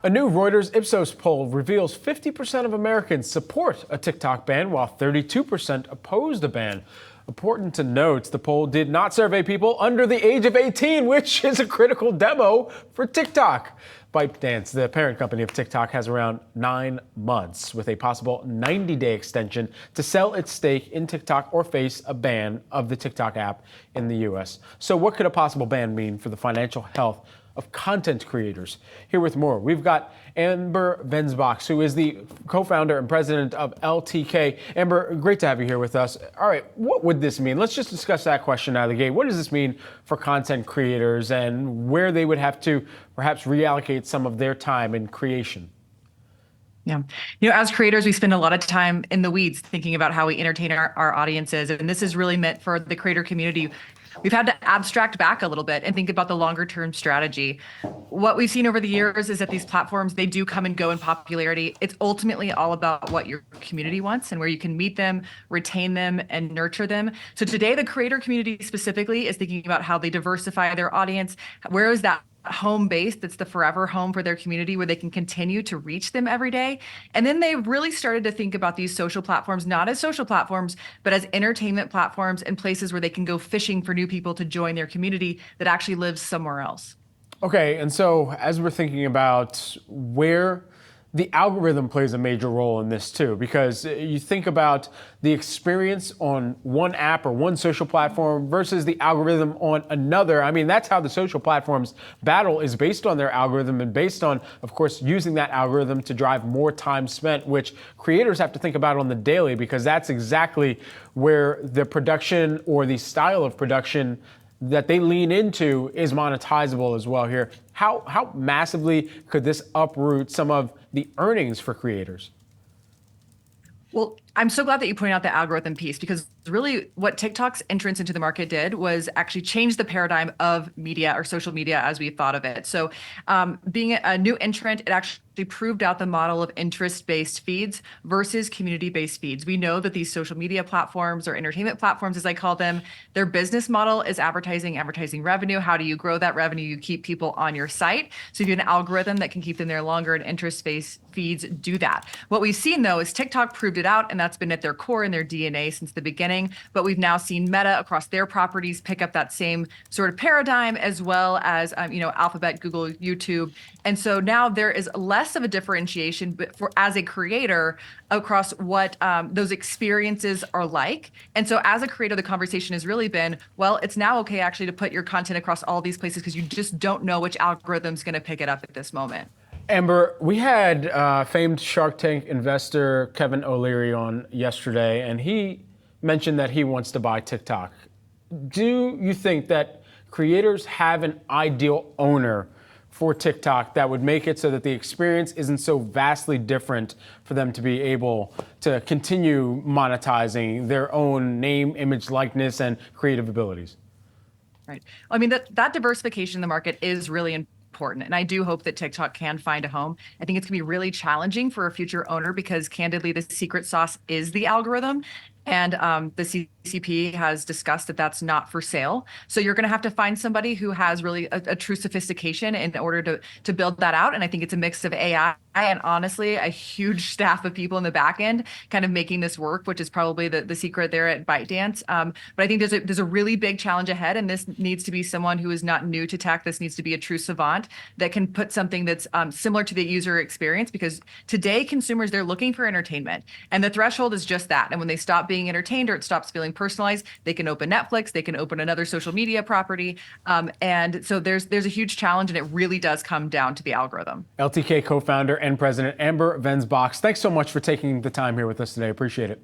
A new Reuters Ipsos poll reveals 50% of Americans support a TikTok ban, while 32% oppose the ban. Important to note, the poll did not survey people under the age of 18, which is a critical demo for TikTok. ByteDance, the parent company of TikTok, has around 9 months, with a possible 90-day extension to sell its stake in TikTok or face a ban of the TikTok app in the U.S. So what could a possible ban mean for the financial health of content creators? Here with more, we've got Amber Vensbox, who is the co-founder and president of LTK. Amber, great to have you here with us. All right, what would this mean? Let's just discuss that question out of the gate. What does this mean for content creators and where they would have to perhaps reallocate some of their time in creation? Yeah. As creators, we spend a lot of time in the weeds thinking about how we entertain our audiences. And this is really meant for the creator community. We've had to abstract back a little bit and think about the longer term strategy. What we've seen over the years is that these platforms, they do come and go in popularity. It's ultimately all about what your community wants and where you can meet them, retain them, and nurture them. So today, the creator community specifically is thinking about how they diversify their audience. Where is that home base that's the forever home for their community where they can continue to reach them every day? And then they really started to think about these social platforms, not as social platforms, but as entertainment platforms and places where they can go fishing for new people to join their community that actually lives somewhere else. Okay, and so as we're thinking about where the algorithm plays a major role in this too, because you think about the experience on one app or one social platform versus the algorithm on another. I mean, that's how the social platforms battle, is based on their algorithm and based on, of course, using that algorithm to drive more time spent, which creators have to think about on the daily, because that's exactly where the production or the style of production that they lean into is monetizable as well here. How massively could this uproot some of the earnings for creators? Well, I'm so glad that you pointed out the algorithm piece, because really what TikTok's entrance into the market did was actually change the paradigm of media or social media as we thought of it. So being a new entrant, it actually proved out the model of interest-based feeds versus community-based feeds. We know that these social media platforms, or entertainment platforms as I call them, their business model is advertising revenue. How do you grow that revenue? You keep people on your site. So if you have an algorithm that can keep them there longer, and interest-based feeds do that. What we've seen though is TikTok proved it out, and that's been at their core and their DNA since the beginning. But we've now seen Meta across their properties pick up that same sort of paradigm, as well as Alphabet, Google, YouTube. And so now there is less of a differentiation, but as a creator, across what those experiences are like. And so as a creator, the conversation has really been, well, it's now okay actually to put your content across all these places, because you just don't know which algorithm's going to pick it up at this moment. Amber, we had famed Shark Tank investor Kevin O'Leary on yesterday, and he mentioned that he wants to buy TikTok. Do you think that creators have an ideal owner for TikTok that would make it so that the experience isn't so vastly different for them to be able to continue monetizing their own name, image, likeness, and creative abilities? Right. I mean, that diversification in the market is really important. And I do hope that TikTok can find a home. I think it's going to be really challenging for a future owner, because candidly, the secret sauce is the algorithm. And the CCP has discussed that that's not for sale. So you're going to have to find somebody who has really a true sophistication in order to build that out. And I think it's a mix of AI and honestly a huge staff of people in the back end kind of making this work, which is probably the secret there at ByteDance. But I think there's a really big challenge ahead, and this needs to be someone who is not new to tech. This needs to be a true savant that can put something that's similar to the user experience, because today consumers, they're looking for entertainment, and the threshold is just that. And when they stop being entertained, or it stops feeling personalized, they can open Netflix, they can open another social media property. And so there's a huge challenge, and it really does come down to the algorithm. LTK co-founder and president Amber Vensbox, thanks so much for taking the time here with us today. Appreciate it.